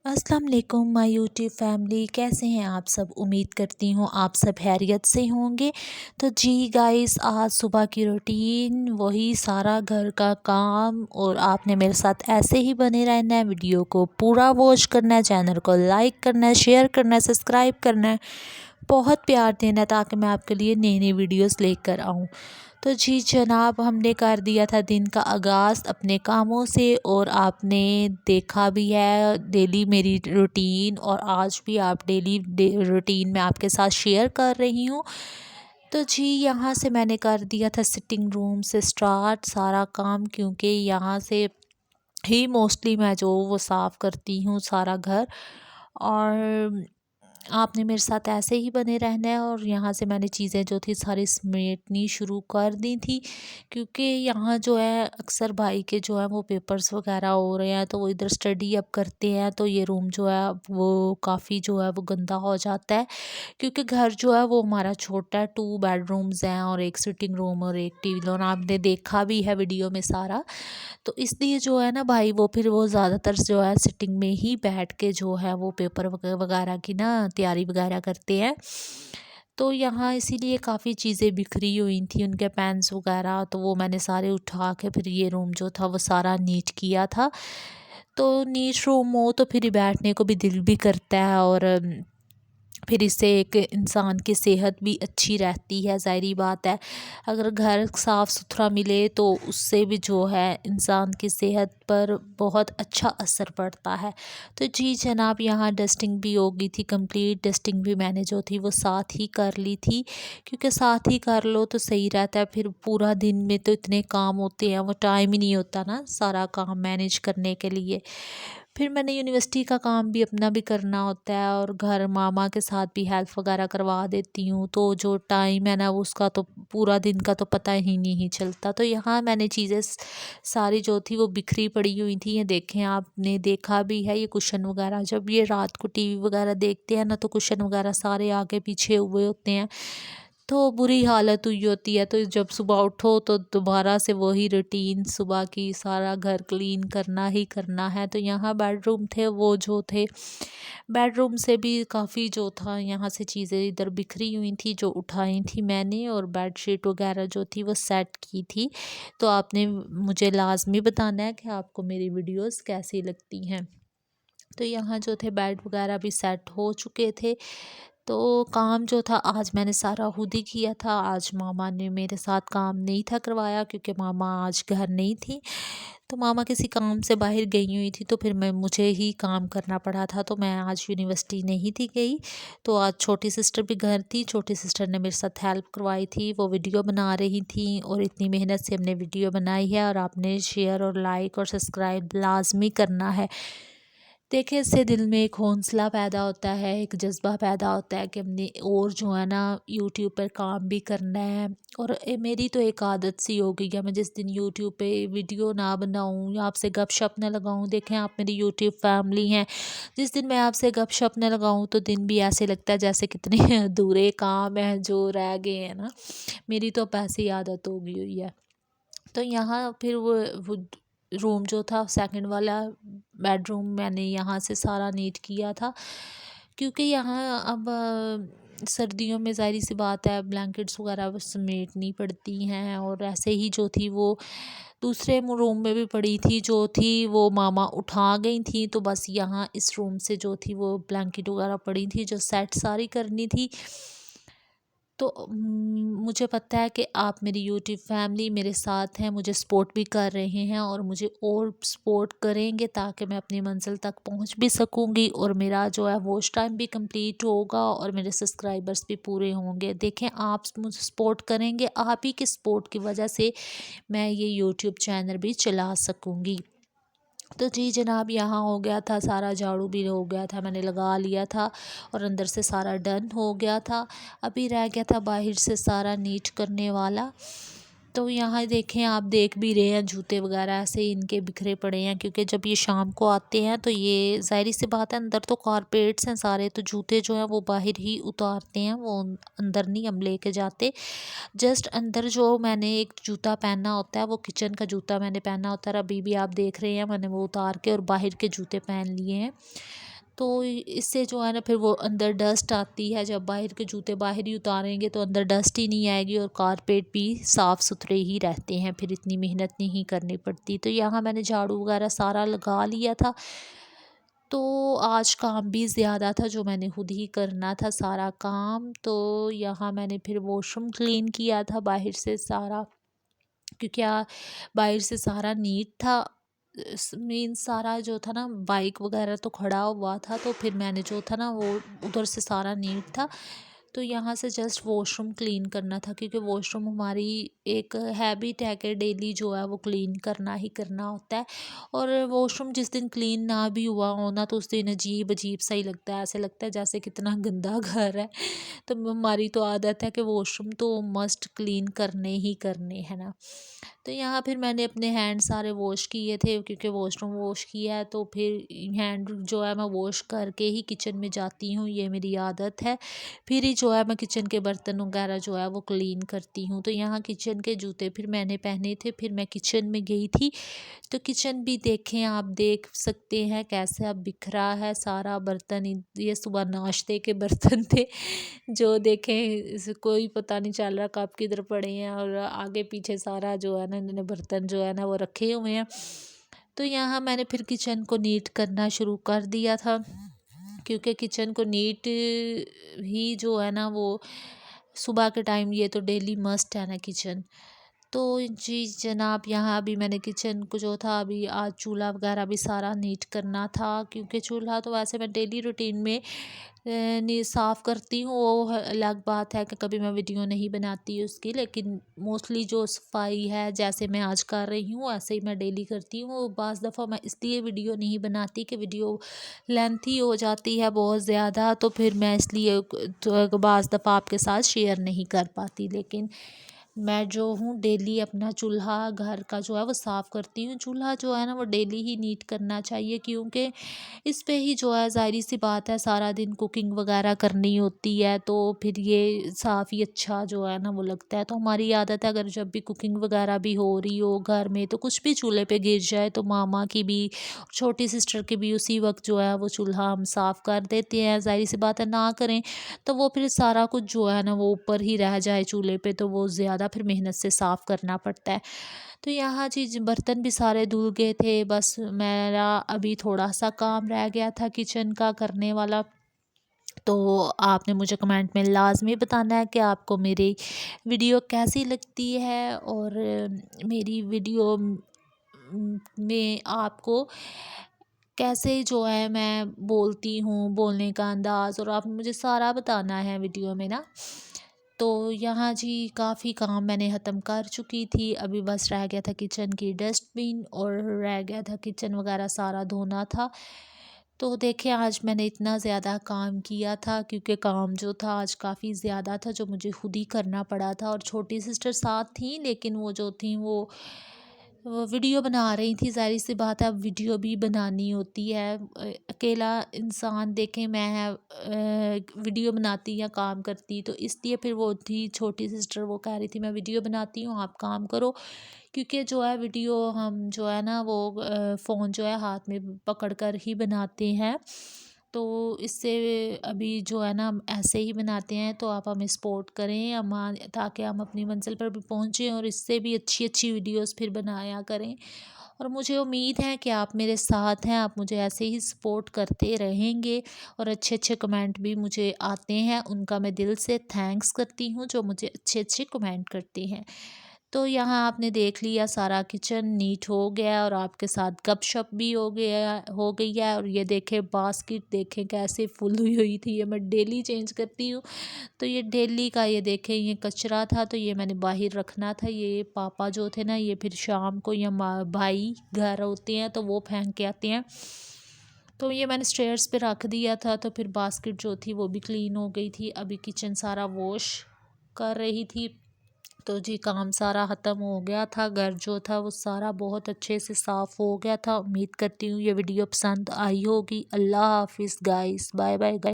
अस्सलाम वालेकुम my YouTube family, कैसे हैं आप सब। उम्मीद करती हूँ आप सब खैरियत से होंगे। तो जी गाइस, आज सुबह की रूटीन वही सारा घर का काम, और आपने मेरे साथ ऐसे ही बने रहना है। वीडियो को पूरा वॉच करना है, चैनल को लाइक करना है, शेयर करना है, सब्सक्राइब करना है, बहुत प्यार देना है ताकि मैं आपके लिए नई नई वीडियोस लेकर आऊँ। तो जी जनाब, हमने कर दिया था दिन का आगाज़ अपने कामों से, और आपने देखा भी है डेली मेरी रूटीन, और आज भी आप डेली रूटीन में आपके साथ शेयर कर रही हूँ। तो जी यहाँ से मैंने कर दिया था सिटिंग रूम से स्टार्ट सारा काम, क्योंकि यहाँ से ही मोस्टली मैं जो वो साफ़ करती हूँ सारा घर। और आपने मेरे साथ ऐसे ही बने रहना है। और यहाँ से मैंने चीज़ें जो थी सारी समेटनी शुरू कर दी थी, क्योंकि यहाँ जो है अक्सर भाई के जो है वो पेपर्स वगैरह हो रहे हैं, तो वो इधर स्टडी अब करते हैं, तो ये रूम जो है वो काफ़ी जो है वो गंदा हो जाता है। क्योंकि घर जो है वो हमारा छोटा है, 2 बेडरूम्स हैं और एक सिटिंग रूम और एक टीवी रूम, आपने देखा भी है वीडियो में सारा। तो इसलिए जो है ना भाई, वो फिर वो ज़्यादातर जो है सिटिंग में ही बैठ के जो है वो पेपर वगैरह की ना तैयारी वगैरह करते हैं। तो यहाँ इसीलिए काफ़ी चीज़ें बिखरी हुई थी, उनके पेन्स वगैरह, तो वो मैंने सारे उठा के फिर ये रूम जो था वो सारा नीट किया था। तो नीट रूम हो तो फिर बैठने को भी दिल भी करता है, और फिर इससे एक इंसान की सेहत भी अच्छी रहती है। ज़ाहिरी बात है, अगर घर साफ़ सुथरा मिले तो उससे भी जो है इंसान की सेहत पर बहुत अच्छा असर पड़ता है। तो जी जनाब, यहाँ डस्टिंग भी हो गई थी कंप्लीट। डस्टिंग भी मैंने जो थी वो साथ ही कर ली थी, क्योंकि साथ ही कर लो तो सही रहता है। फिर पूरा दिन में तो इतने काम होते हैं, वो टाइम ही नहीं होता ना सारा काम मैनेज करने के लिए। फिर मैंने यूनिवर्सिटी का काम भी अपना भी करना होता है, और घर मामा के साथ भी हेल्प वगैरह करवा देती हूँ, तो जो टाइम है ना वो उसका तो पूरा दिन का तो पता ही नहीं चलता। तो यहाँ मैंने चीज़ें सारी जो थी वो बिखरी पड़ी हुई थी। ये देखें, आपने देखा भी है ये कुशन वगैरह, जब ये रात को टीवी वगैरह देखते हैं ना तो कुशन वगैरह सारे आगे पीछे हुए होते हैं, तो बुरी हालत हुई होती है। तो जब सुबह उठो तो दोबारा से वही रूटीन सुबह की, सारा घर क्लीन करना ही करना है। तो यहाँ बेडरूम थे वो जो थे, बेडरूम से भी काफ़ी जो था यहाँ से चीज़ें इधर बिखरी हुई थी जो उठाई थी मैंने, और बेडशीट वगैरह जो थी वो सेट की थी। तो आपने मुझे लाजमी बताना है कि आपको मेरी वीडियोस कैसी लगती हैं। तो यहाँ जो थे बेड वगैरह भी सेट हो चुके थे। तो काम जो था आज मैंने सारा खुद ही किया था। आज मामा ने मेरे साथ काम नहीं था करवाया, क्योंकि मामा आज घर नहीं थी। तो मामा किसी काम से बाहर गई हुई थी, तो फिर मुझे ही काम करना पड़ा था। तो मैं आज यूनिवर्सिटी नहीं थी गई, तो आज छोटी सिस्टर भी घर थी। छोटी सिस्टर ने मेरे साथ हेल्प करवाई थी, वो वीडियो बना रही थी, और इतनी मेहनत से हमने वीडियो बनाई है। और आपने शेयर और लाइक और सब्सक्राइब लाजमी करना है। देखिए, इससे दिल में एक हौंसला पैदा होता है, एक जज़्बा पैदा होता है कि हमने और जो है ना यूट्यूब पर काम भी करना है। और मेरी तो एक आदत सी हो गई है, मैं जिस दिन यूट्यूब पे वीडियो ना बनाऊं या आपसे गपशप न लगाऊं, देखें आप मेरी यूट्यूब फैमिली हैं, जिस दिन मैं आपसे गपशप न लगाऊं तो दिन भी ऐसे लगता है जैसे कितने अधूरे काम हैं जो रह गए हैं ना। मेरी तो अब ऐसी आदत हो गई हुई है। तो यहाँ फिर वो रूम जो था सेकंड वाला बेडरूम, मैंने यहाँ से सारा नीट किया था, क्योंकि यहाँ अब सर्दियों में ज़ाहिर सी बात है ब्लैंकेट्स वगैरह समेटनी पड़ती हैं। और ऐसे ही जो थी वो दूसरे रूम में भी पड़ी थी, जो थी वो मामा उठा गई थी। तो बस यहाँ इस रूम से जो थी वो ब्लैंकेट वगैरह पड़ी थी जो सेट सारी करनी थी। तो मुझे पता है कि आप मेरी यूट्यूब फैमिली मेरे साथ हैं, मुझे सपोर्ट भी कर रहे हैं, और मुझे और सपोर्ट करेंगे ताकि मैं अपनी मंजिल तक पहुंच भी सकूंगी, और मेरा जो है वॉच टाइम भी कंप्लीट होगा, और मेरे सब्सक्राइबर्स भी पूरे होंगे। देखें, आप मुझे सपोर्ट करेंगे, आप ही के सपोर्ट की वजह से मैं ये यूट्यूब चैनल भी चला सकूंगी। तो जी जनाब, यहाँ हो गया था सारा, झाड़ू भी हो गया था, मैंने लगा लिया था, और अंदर से सारा डन हो गया था। अभी रह गया था बाहर से सारा नीट करने वाला। तो यहाँ देखें, आप देख भी रहे हैं जूते वगैरह ऐसे ही इनके बिखरे पड़े हैं, क्योंकि जब ये शाम को आते हैं तो ये ज़ाहिर सी बात है, अंदर तो कारपेट्स हैं सारे, तो जूते जो हैं वो बाहर ही उतारते हैं, वो अंदर नहीं हम लेके जाते। जस्ट अंदर जो मैंने एक जूता पहना होता है वो किचन का जूता मैंने पहना होता है, अभी भी आप देख रहे हैं मैंने वो उतार के और बाहर के जूते पहन लिए हैं। तो इससे जो है ना फिर वो अंदर डस्ट आती है, जब बाहर के जूते बाहर ही उतारेंगे तो अंदर डस्ट ही नहीं आएगी और कारपेट भी साफ़ सुथरे ही रहते हैं, फिर इतनी मेहनत नहीं करनी पड़ती। तो यहाँ मैंने झाड़ू वगैरह सारा लगा लिया था। तो आज काम भी ज़्यादा था जो मैंने खुद ही करना था सारा काम। तो यहाँ मैंने फिर वॉशरूम क्लीन किया था बाहर से सारा, क्योंकि बाहर से सारा नीट था। मीन्स सारा जो था ना बाइक वगैरह तो खड़ा हुआ था, तो फिर मैंने जो था ना वो उधर से सारा नीट था। तो यहाँ से जस्ट वॉशरूम क्लीन करना था, क्योंकि वॉशरूम हमारी एक हैबिट है कि डेली जो है वो क्लीन करना ही करना होता है। और वॉशरूम जिस दिन क्लीन ना भी हुआ हो ना तो उस दिन अजीब अजीब सा ही लगता है, ऐसे लगता है जैसे कितना गंदा घर है। तो हमारी तो आदत है कि वॉशरूम तो मस्ट क्लीन करने ही करने हैं ना। तो यहाँ फिर मैंने अपने हैंड सारे वॉश किए थे, क्योंकि वॉशरूम वॉश किया है तो फिर हैंड जो है मैं वॉश करके ही किचन में जाती हूँ, ये मेरी आदत है। फिर ही जो है मैं किचन के बर्तन वगैरह जो है वो क्लीन करती हूँ। तो यहाँ किचन के जूते फिर मैंने पहने थे, फिर मैं किचन में गई थी। तो किचन भी देखें, आप देख सकते हैं कैसे अब बिखरा है सारा बर्तन। ये सुबह नाश्ते के बर्तन थे जो देखें कोई पता नहीं चल रहा कब किधर पड़े हैं, और आगे पीछे सारा जो है ना इन्होंने बर्तन जो है ना वो रखे हुए हैं। तो यहाँ मैंने फिर किचन को नीट करना शुरू कर दिया था, क्योंकि किचन को नीट ही जो है ना वो सुबह के टाइम ये तो डेली मस्ट है ना किचन। तो जी जनाब, यहाँ अभी मैंने किचन को जो था अभी आज चूल्हा वगैरह भी सारा नीट करना था, क्योंकि चूल्हा तो वैसे मैं डेली रूटीन में नहीं साफ़ करती हूँ, वो अलग बात है कि कभी मैं वीडियो नहीं बनाती उसकी, लेकिन मोस्टली जो सफाई है जैसे मैं आज कर रही हूँ ऐसे ही मैं डेली करती हूँ। बाज़ दफ़ा मैं इसलिए वीडियो नहीं बनाती कि वीडियो लेंथी हो जाती है बहुत ज़्यादा, तो फिर मैं इसलिए तो बाज़ दफ़ा आपके साथ शेयर नहीं कर पाती। लेकिन मैं जो हूँ डेली अपना चूल्हा घर का जो है वो साफ़ करती हूँ। चूल्हा जो है ना वो डेली ही नीट करना चाहिए, क्योंकि इस पे ही जो है ज़ाहिर सी बात है सारा दिन कुकिंग वगैरह करनी होती है, तो फिर ये साफ़ ही अच्छा जो है ना वो लगता है। तो हमारी आदत है अगर जब भी कुकिंग वगैरह भी हो रही हो घर में तो कुछ भी चूल्हे पे गिर जाए तो मामा की भी छोटी सिस्टर की भी उसी वक्त जो है वो चूल्हा हम साफ़ कर देते हैं। ज़ाहिर सी बात है ना करें तो वो फिर सारा कुछ जो है ना वो ऊपर ही रह जाए चूल्हे पे, तो वो ज़्यादा फिर मेहनत से साफ़ करना पड़ता है। तो यहाँ चीज़ बर्तन भी सारे धुल गए थे, बस मेरा अभी थोड़ा सा काम रह गया था किचन का करने वाला। तो आपने मुझे कमेंट में लाजमी बताना है कि आपको मेरी वीडियो कैसी लगती है, और मेरी वीडियो में आपको कैसे जो है मैं बोलती हूँ, बोलने का अंदाज़, और आपने मुझे सारा बताना है वीडियो में ना। तो यहाँ जी काफ़ी काम मैंने ख़त्म कर चुकी थी, अभी बस रह गया था किचन की डस्टबिन और रह गया था किचन वगैरह सारा धोना था। तो देखिए आज मैंने इतना ज़्यादा काम किया था, क्योंकि काम जो था आज काफ़ी ज़्यादा था जो मुझे खुद ही करना पड़ा था, और छोटी सिस्टर साथ थी लेकिन वो जो थी वो वीडियो बना रही थी। ज़ाहिर सी बात है अब वीडियो भी बनानी होती है, अकेला इंसान देखें मैं वीडियो बनाती या काम करती, तो इसलिए फिर वो थी छोटी सिस्टर, वो कह रही थी मैं वीडियो बनाती हूँ आप काम करो, क्योंकि जो है वीडियो हम जो है ना वो फ़ोन जो है हाथ में पकड़ कर ही बनाते हैं। तो इससे अभी जो है ना हम ऐसे ही बनाते हैं, तो आप हमें सपोर्ट करें ताकि हम अपनी मंजिल पर भी पहुँचें और इससे भी अच्छी अच्छी वीडियोस फिर बनाया करें। और मुझे उम्मीद है कि आप मेरे साथ हैं, आप मुझे ऐसे ही सपोर्ट करते रहेंगे, और अच्छे अच्छे कमेंट भी मुझे आते हैं, उनका मैं दिल से थैंक्स करती हूँ जो मुझे अच्छे अच्छे कमेंट करते हैं। तो यहाँ आपने देख लिया सारा किचन नीट हो गया, और आपके साथ गपशप भी हो गई है। और ये देखें बास्केट देखें कैसे फुल हुई हुई थी, ये मैं डेली चेंज करती हूँ। तो ये डेली का ये देखें ये कचरा था, तो ये मैंने बाहर रखना था। ये पापा जो थे ना ये फिर शाम को या भाई घर होते हैं तो वो फेंक के आते हैं, तो ये मैंने स्टेयर्स पे रख दिया था। तो फिर बास्केट जो थी वो भी क्लीन हो गई थी, अभी किचन सारा वॉश कर रही थी। तो जी काम सारा ख़त्म हो गया था, घर जो था वो सारा बहुत अच्छे से साफ़ हो गया था। उम्मीद करती हूँ ये वीडियो पसंद आई होगी। अल्लाह हाफिज़ गाइस, बाय बाय गाइस।